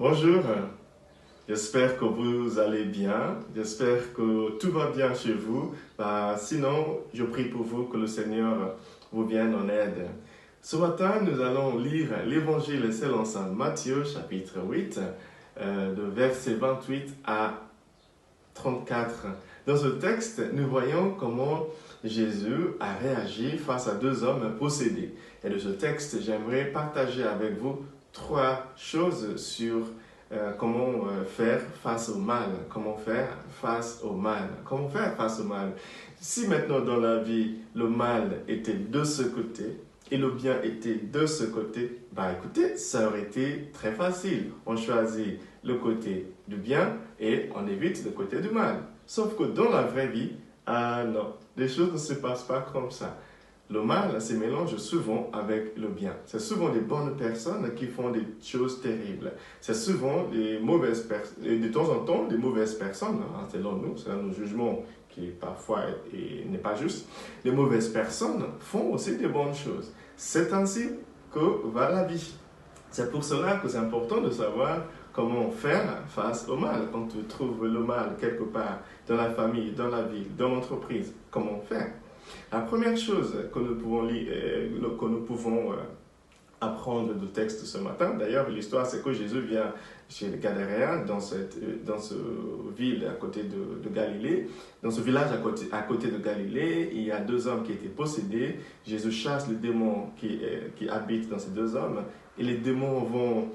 Bonjour, j'espère que vous allez bien, j'espère que tout va bien chez vous. Sinon, je prie pour vous que le Seigneur vous vienne en aide. Ce matin, nous allons lire l'Évangile selon saint Matthieu, chapitre 8, de versets 28 à 34. Dans ce texte, nous voyons comment Jésus a réagi face à deux hommes possédés. Et de ce texte, j'aimerais partager avec vous trois choses sur comment faire face au mal. Comment faire face au mal. Comment faire face au mal. Si maintenant dans la vie, le mal était de ce côté et le bien était de ce côté, écoutez, ça aurait été très facile. On choisit le côté du bien et on évite le côté du mal. Sauf que dans la vraie vie, non, les choses ne se passent pas comme ça. Le mal se mélange souvent avec le bien. C'est souvent des bonnes personnes qui font des choses terribles. C'est souvent des mauvaises personnes, et de temps en temps, des mauvaises personnes, selon nous, c'est un jugement qui parfois n'est pas juste. Les mauvaises personnes font aussi des bonnes choses. C'est ainsi que va la vie. C'est pour cela que c'est important de savoir comment faire face au mal. Quand tu trouves le mal quelque part, dans la famille, dans la ville, dans l'entreprise, comment faire? La première chose que nous pouvons apprendre du texte ce matin, d'ailleurs l'histoire c'est que Jésus vient chez les Gadaréens, dans ce ville à côté de Galilée, dans ce village à côté de Galilée, il y a deux hommes qui étaient possédés. Jésus chasse les démons qui habitent dans ces deux hommes et les démons vont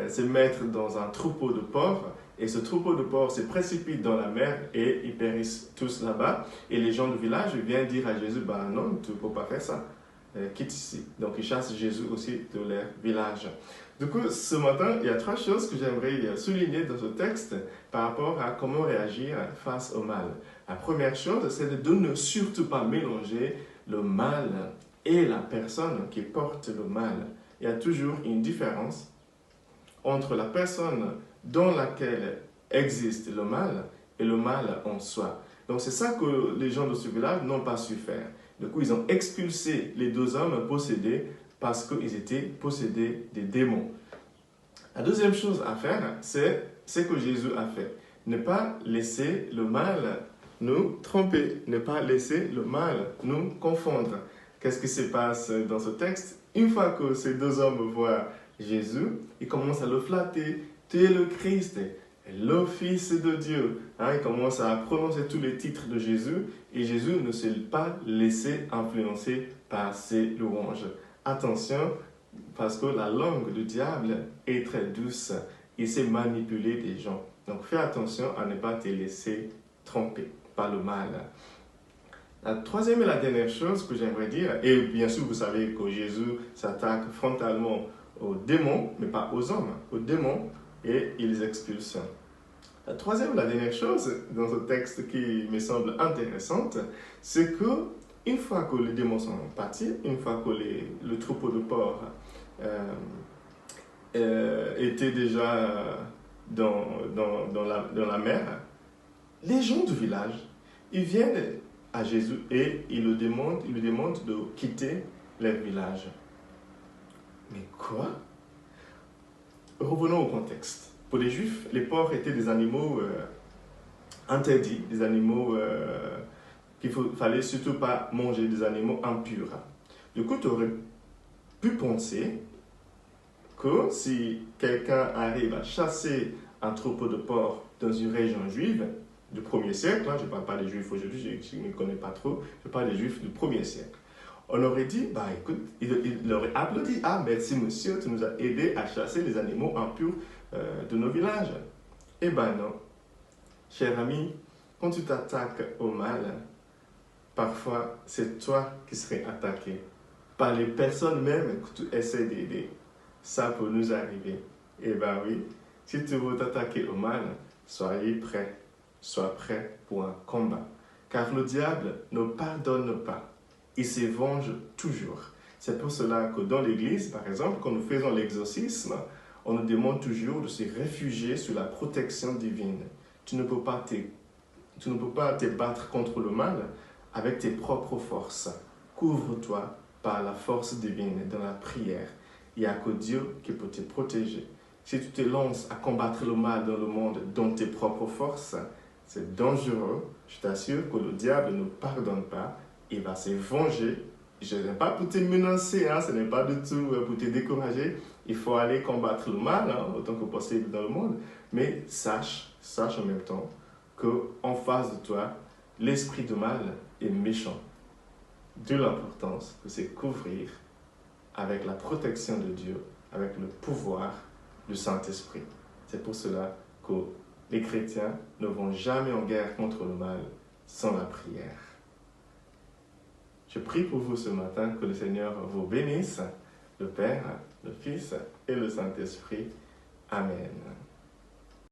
se mettre dans un troupeau de porcs. Et ce troupeau de porcs se précipite dans la mer et ils périssent tous là-bas. Et les gens du village viennent dire à Jésus, non, tu ne peux pas faire ça. Quitte ici. Donc ils chassent Jésus aussi de leur village. Du coup, ce matin, il y a trois choses que j'aimerais souligner dans ce texte par rapport à comment réagir face au mal. La première chose, c'est de ne surtout pas mélanger le mal et la personne qui porte le mal. Il y a toujours une différence entre la personne dans laquelle existe le mal et le mal en soi. Donc c'est ça que les gens de ce village n'ont pas su faire. Du coup, ils ont expulsé les deux hommes possédés parce qu'ils étaient possédés des démons. La deuxième chose à faire, c'est ce que Jésus a fait. Ne pas laisser le mal nous tromper, ne pas laisser le mal nous confondre. Qu'est-ce qui se passe dans ce texte? Une fois que ces deux hommes voient Jésus, ils commencent à le flatter. Tu es le Christ, le Fils de Dieu. Ils commencent à prononcer tous les titres de Jésus et Jésus ne s'est pas laissé influencer par ces louanges. Attention, parce que la langue du diable est très douce. Il sait manipuler des gens. Donc fais attention à ne pas te laisser tromper par le mal. La troisième et la dernière chose que j'aimerais dire, et bien sûr vous savez que Jésus s'attaque frontalement aux démons, mais pas aux hommes, aux démons, et il les expulse. La troisième et la dernière chose dans ce texte qui me semble intéressante, c'est que une fois que les démons sont partis, une fois que le troupeau de porcs était déjà dans la mer, les gens du village, ils viennent à Jésus et ils lui demandent de quitter leur village. Mais quoi? Revenons au contexte. Pour les Juifs, les porcs étaient des animaux interdits, des animaux qu'il ne fallait surtout pas manger, des animaux impurs. Du coup, tu aurais pu penser que si quelqu'un arrive à chasser un troupeau de porcs dans une région juive du 1er siècle, je ne parle pas des Juifs aujourd'hui, je ne connais pas trop, je parle des Juifs du 1er siècle. On aurait dit, écoute, il aurait applaudi, merci monsieur, tu nous as aidé à chasser les animaux impurs de nos villages. Eh non, cher ami, quand tu t'attaques au mal, parfois c'est toi qui serais attaqué par les personnes même que tu essaies d'aider. Ça peut nous arriver. Eh oui, si tu veux t'attaquer au mal, soyez prêt, sois prêt pour un combat. Car le diable ne pardonne pas. Il se venge toujours. C'est pour cela que dans l'église, par exemple, quand nous faisons l'exorcisme, on nous demande toujours de se réfugier sous la protection divine. Tu ne peux pas te battre contre le mal avec tes propres forces. Couvre-toi par la force divine dans la prière. Il n'y a que Dieu qui peut te protéger. Si tu te lances à combattre le mal dans le monde dans tes propres forces, c'est dangereux. Je t'assure que le diable ne pardonne pas. Il va se venger. Je ne vais pas pour te menacer, hein, ce n'est pas du tout pour te décourager. Il faut aller combattre le mal autant que possible dans le monde. Mais sache en même temps qu'en face de toi, l'esprit de mal est méchant. D'où l'importance de se couvrir avec la protection de Dieu, avec le pouvoir du Saint-Esprit. C'est pour cela que les chrétiens ne vont jamais en guerre contre le mal sans la prière. Je prie pour vous ce matin que le Seigneur vous bénisse, le Père, le Fils et le Saint-Esprit. Amen.